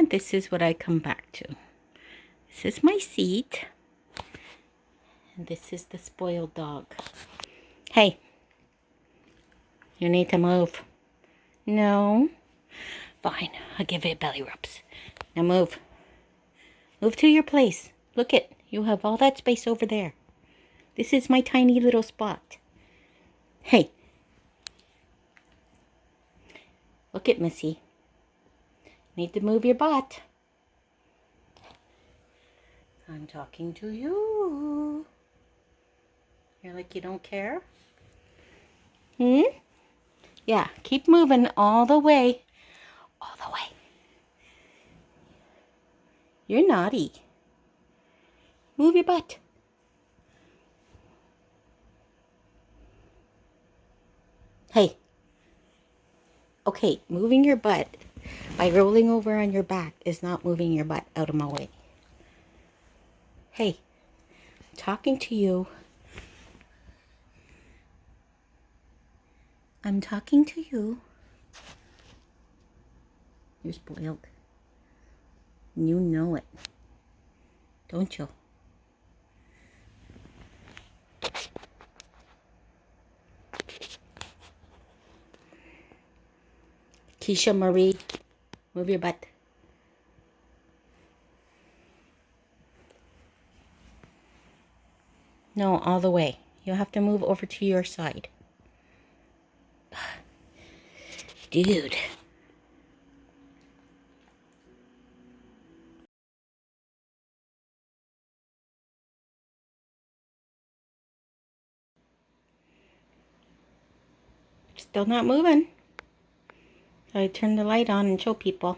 and this is what I come back to. This is my seat. And this is the spoiled dog. Hey, you need to move. No. Fine, I'll give you belly rubs. Now move. Move to your place. Look it, you have all that space over there. This is my tiny little spot. Hey. Look at Missy. Need to move your butt. I'm talking to you. You're like you don't care? Yeah, keep moving all the way. All the way. You're naughty. Move your butt. Hey. Okay, moving your butt by rolling over on your back is not moving your butt out of my way. Hey, I'm talking to you. I'm talking to you. You're spoiled. You know it. Don't you? Keesha Marie, move your butt. No, all the way. You'll have to move over to your side. Dude. Still not moving. So I turn the light on and show people.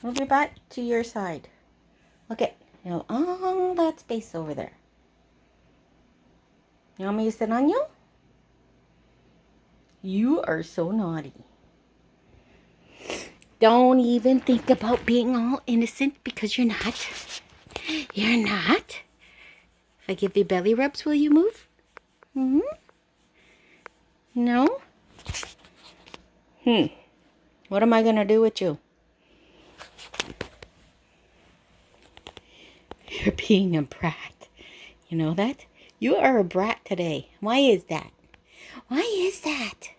Move your butt to your side. Look at, you know, all that space over there. You want me to sit on you? You are so naughty. Don't even think about being all innocent because you're not. You're not. If I give you belly rubs, will you move? No? What am I going to do with you? You're being a brat. You know that? You are a brat today. Why is that? Why is that?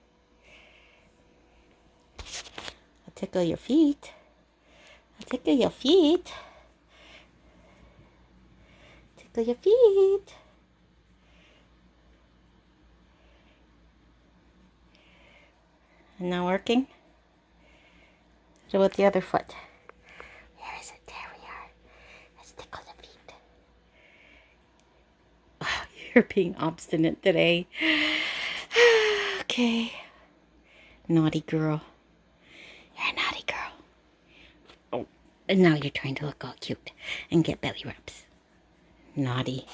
I'll tickle your feet. I'll tickle your feet. Tickle your feet. Not working? What about the other foot? Where is it? There we are. Let's tickle the feet. Oh, you're being obstinate today. Okay. Naughty girl. You're a naughty girl. Oh, and now you're trying to look all cute and get belly rubs. Naughty.